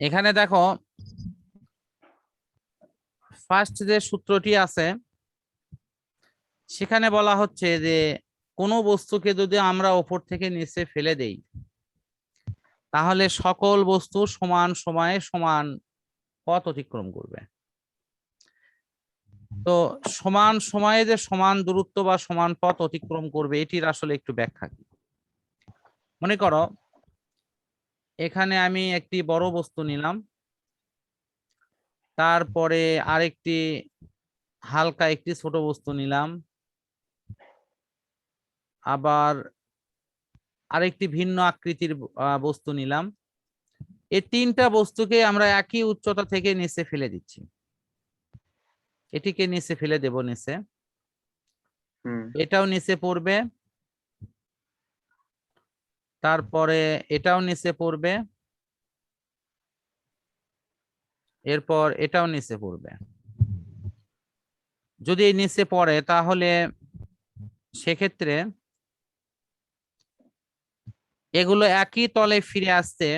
এখানে দেখো ফার্স্ট যে সূত্রটি আছে সেখানে বলা হচ্ছে যে কোনো বস্তুকে যদি আমরা উপর থেকে নিচে ফেলে দেই তাহলে সকল বস্তু সমান সময়ে সমান পথ অতিক্রম করবে। তো সমান সময়ে যে সমান দূরত্ব বা সমান পথ অতিক্রম করবে এটির আসলে একটু ব্যাখ্যা কি। মনে করো এখানে আমি একটি বড় বস্তু নিলাম, তারপরে আরেকটি হালকা একটি ছোট বস্তু নিলাম, আবার আরেকটি ভিন্ন আকৃতির বস্তু নিলাম। এই তিনটা বস্তুকে আমরা একই উচ্চতা থেকে নিচে ফেলে দিচ্ছি। এটিকে নিচে ফেলে দেব, নিচে এটাও নিচে পড়বে, তারপরে এটাও নিচে পড়বে, এরপর এটাও নিচে পড়বে। যদি এই নিচে পড়ে তাহলে সেক্ষেত্রে এগুলো একই তলে ফিরে আসতে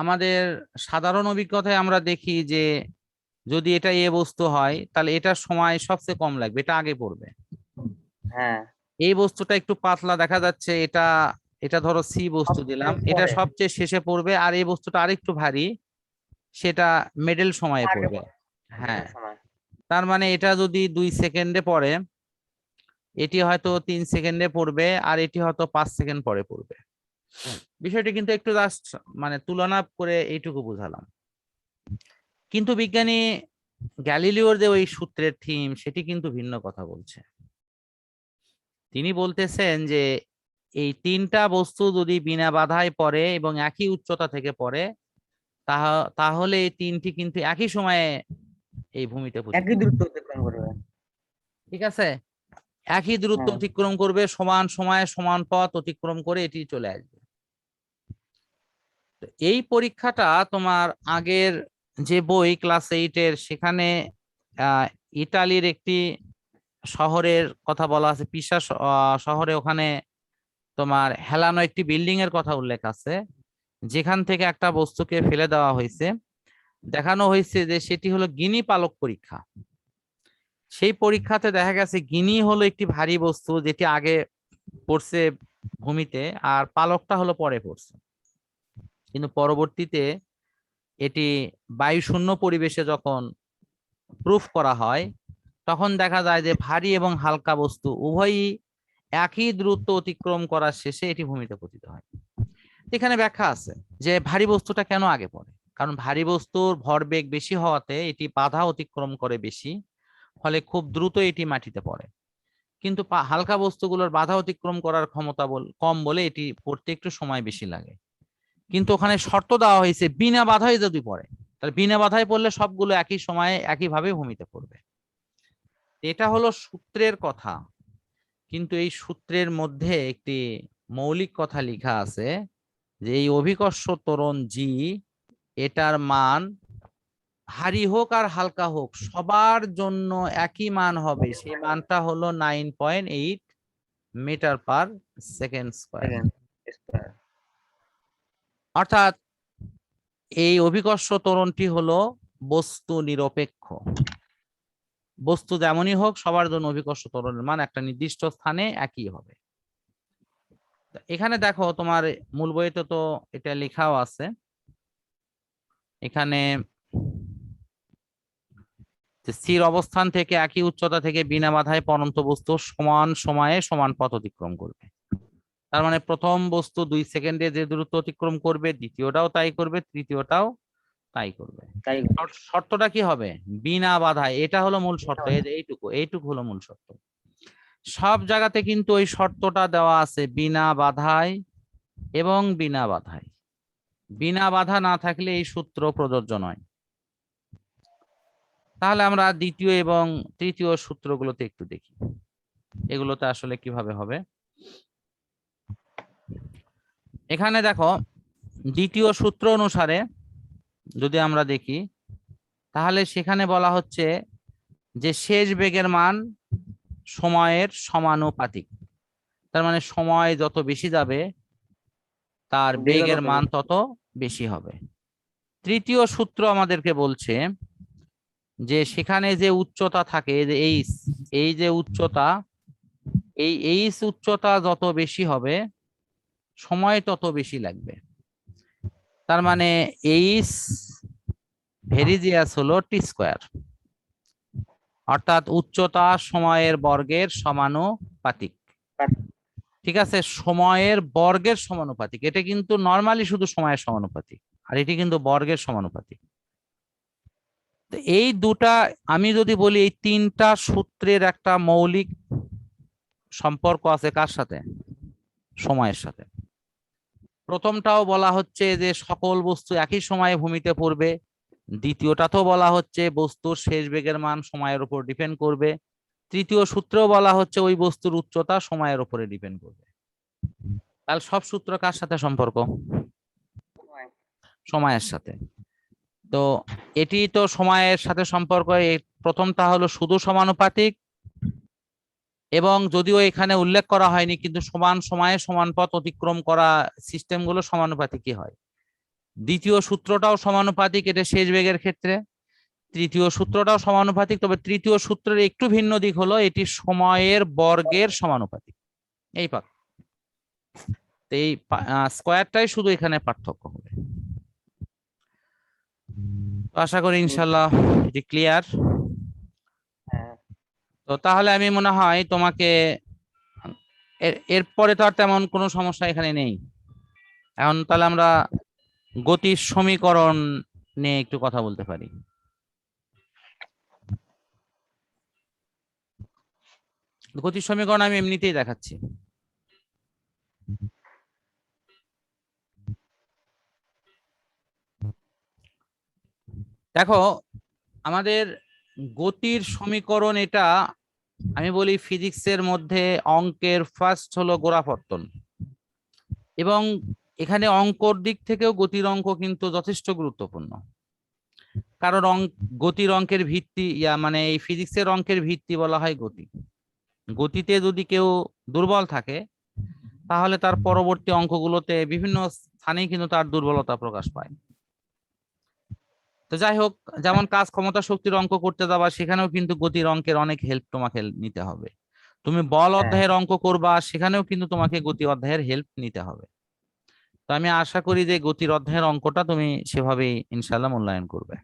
আমাদের সাধারণ অভিজ্ঞতায় আমরা দেখি যে যদি এটা এ বস্তু হয় তাহলে এটার সময় সবচেয়ে কম লাগবে, এটা আগে পড়বে। হ্যাঁ, এই বস্তুটা একটু পাতলা দেখা যাচ্ছে, এটা এটা ধরো সি বস্তু দিলাম, এটা সবচেয়ে শেষে পড়বে। আর এই বস্তুটা আরেকটু ভারী, সেটা মিডল সময়ে পড়বে। হ্যাঁ, তার মানে এটা যদি 2 সেকেন্ডে পড়ে এটি হয়তো 3 সেকেন্ডে পড়বে, আর এটি হয়তো 5 সেকেন্ড পরে পড়বে। বিষয়টি কিন্তু একটু জাস্ট মানে তুলনা করে এইটুকু বুঝালাম। কিন্তু বিজ্ঞানী গ্যালিলিওর যে ওই সূত্রের থিম সেটি কিন্তু ভিন্ন কথা বলছে। তিনি বলতেছেন যে এই তিনটা বস্তু যদি বিনা বাধায় পড়ে এবং একই উচ্চতা থেকে পড়ে তাহলে এই তিনটি কিন্তু একই সময়ে এই ভূমিতে একই দূরত্ব অতিক্রম করবে। ঠিক আছে, একই দূরত্ব অতিক্রম করবে, সমান সময়ে সমান পথ অতিক্রম করে এটি চলে আসবে। এই পরীক্ষাটা তোমার আগের যে বই ক্লাস 8-এর সেখানে ইতালির একটি শহরের কথা বলা আছে, পিসা শহরে, ওখানে তোমার হেলানো একটি বিল্ডিং এর কথা উল্লেখ আছে, যেখান থেকে একটা বস্তুকে ফেলে দেওয়া হয়েছে। দেখানো হয়েছে যে সেটি হলো গিনি পালক পরীক্ষা। সেই পরীক্ষাতে দেখা গেছে গিনি হলো একটি ভারী বস্তু যেটি আগে পড়ছে ভূমিতে, আর পালকটা হলো পরে পড়ছে। কিন্তু পরবর্তীতে এটি বায়ুশূন্য পরিবেশে যখন প্রুফ করা হয় তখন দেখা যায় যে ভারী এবং হালকা বস্তু উভয়ই একই দূরত্ব অতিক্রম করার শেষে এটি ভূমিতে পতিত হয়। এখানে ব্যাখ্যা আছে যে ভারী বস্তুটা কেন আগে পড়ে, কারণ ভারী বস্তুর ভরবেগ বেশি হওয়াতে এটি বাধা অতিক্রম করে বেশি, ফলে খুব দ্রুত এটি মাটিতে পড়ে। কিন্তু হালকা বস্তুগুলোর বাধা অতিক্রম করার ক্ষমতা কম বলে এটি পড়তে একটু সময় বেশি লাগে। কিন্তু ওখানে শর্ত দেওয়া হয়েছে বিনা বাধায় যদি পড়ে তাহলে বিনা বাধায় পড়লে সবগুলো একই সময়ে একইভাবে ভূমিতে পড়বে। এটা হলো সূত্রের কথা, কিন্তু এই সূত্রের মধ্যে একটি মৌলিক কথা লেখা আছে যে এই অভিকর্ষ ত্বরণ জি, এটার মান ভারী হোক আর হালকা হোক সবার জন্য একই মান হবে। সেই মানটা হলো 9.8 মিটার পার সেকেন্ড স্কয়ার। অর্থাৎ এই অভিকর্ষ ত্বরণটি হলো বস্তু নিরপেক্ষ। বস্তু যেমনই হোক সবার জন্য অভিকর্ষ ত্বরণের মান একটা নির্দিষ্ট স্থানে একই হবে। এখানে দেখো তোমার মূল বইতে তো এটা লেখাও আছে, এখানে স্থির অবস্থান থেকে একই উচ্চতা থেকে বিনা বাধায় পড়ন্ত বস্তু সমান সময়ে সমান পথ অতিক্রম করবে। তার মানে প্রথম বস্তু 2 সেকেন্ডে যে দূরত্ব অতিক্রম করবে, দ্বিতীয়টাও তাই করবে, তৃতীয়টাও তাই করবে। শর্তটা কি হবে? বিনা বাধায়। এটা হলো মূল শর্ত। এইটুকু হলো মূল শর্ত। সব জায়গাতে কিন্তু ওই শর্তটা দেওয়া আছে বিনা বাধায় এবং বিনা বাধায়। বিনা বাধা না থাকলে এই সূত্র প্রযোজ্য নয়। তাহলে আমরা দ্বিতীয় এবং তৃতীয় সূত্রগুলোতে একটু দেখি এগুলোতে আসলে কিভাবে হবে। এখানে দেখো দ্বিতীয় সূত্র অনুসারে যদি আমরা দেখি তাহলে সেখানে বলা হচ্ছে যে শেষ বেগের মান সময়ের সমানুপাতিক। তার মানে সময় যত বেশি যাবে তার বেগের মান তত বেশি হবে। তৃতীয় সূত্র আমাদেরকে বলছে যে সেখানে যে উচ্চতা থাকে, এই যে উচ্চতা, এই উচ্চতা যত বেশি হবে সময় তত বেশি লাগবে। তার মানে এইচ ভেরিজিয়াস হলো টি স্কোয়ার, অর্থাৎ উচ্চতা সময়ের বর্গের সমানুপাতিক। ঠিক আছে, সময়ের বর্গের সমানুপাতিক। এটা কিন্তু নর্মালি শুধু সময়ের সমানুপাতিক, আর এটি কিন্তু বর্গের সমানুপাতিক। তো এই দুটা, আমি যদি বলি এই তিনটা সূত্রের একটা মৌলিক সম্পর্ক আছে কার সাথে? সময়ের সাথে। প্রথমটাও বলা হচ্ছে যে সকল বস্তু একই সময়ে ভূমিতে পড়বে, দ্বিতীয়টাতেও বলা হচ্ছে বস্তুর শেষ বেগের মান সময়ের উপর ডিপেন্ড করবে, তৃতীয় সূত্রেও বলা হচ্ছে ওই বস্তুর উচ্চতা সময়ের উপরে ডিপেন্ড করবে। তাহলে সব সূত্র কার সাথে সম্পর্ক? সময়ের সাথে। তো এটি তো সময়ের সাথে সম্পর্ক। প্রথমটা হলো শুধু সমানুপাতিক, এবং যদিও এখানে উল্লেখ করা হয়নি কিন্তু সমান সময়ে সমান পথ অতিক্রম করা সিস্টেমগুলো সমানুপাতিকই হয়। দ্বিতীয় সূত্রটাও সমানুপাতিক, এটা শেষ বেগের ক্ষেত্রে। তৃতীয় সূত্রটাও সমানুপাতিক, তবে তৃতীয় সূত্রের একটু ভিন্ন দিক হলো এটি সময়ের বর্গের সমানুপাতিক। এই স্কোয়ারটাই শুধু এখানে পার্থক্য হবে। আশা করি ইনশাল্লাহ এটি ক্লিয়ার। তো তাহলে আমি মনে হয় তোমাকে এরপরে তো আর তেমন কোনো সমস্যা এখানে নেই। এখন তাহলে আমরা গতির সমীকরণ নিয়ে একটু কথা বলতে পারি। গতির সমীকরণ আমি এমনিতেই দেখাচ্ছি। দেখো, আমাদের গতির সমীকরণ এটা আমি বলি ফিজিক্সের মধ্যে অঙ্কের ফার্স্ট হলো গোড়াপত্তন, এবং এখানে অঙ্কর দিক থেকেও গতির অঙ্ক কিন্তু যথেষ্ট গুরুত্বপূর্ণ। কারণ গতির অঙ্কের ভিত্তি মানে এই ফিজিক্সের অঙ্কের ভিত্তি বলা হয় গতি। গতিতে যদি কেউ দুর্বল থাকে তাহলে তার পরবর্তী অঙ্কগুলোতে বিভিন্ন স্থানেই কিন্তু তার দুর্বলতা প্রকাশ পায়। তো যাই হোক, যেমন কাজ ক্ষমতা শক্তির অঙ্ক করতে যাবা সেখানেও কিন্তু গতির অঙ্কের অনেক হেল্প তোমাকে নিতে হবে। তুমি বল অধ্যায়ের অঙ্ক করবা সেখানেও কিন্তু তোমাকে গতি অধ্যায়ের হেল্প নিতে হবে। তো আমি আশা করি যে গতির অধ্যায়ের অঙ্কটা তুমি সেভাবেই ইনশাল্লাহ মূল্যায়ন করবে।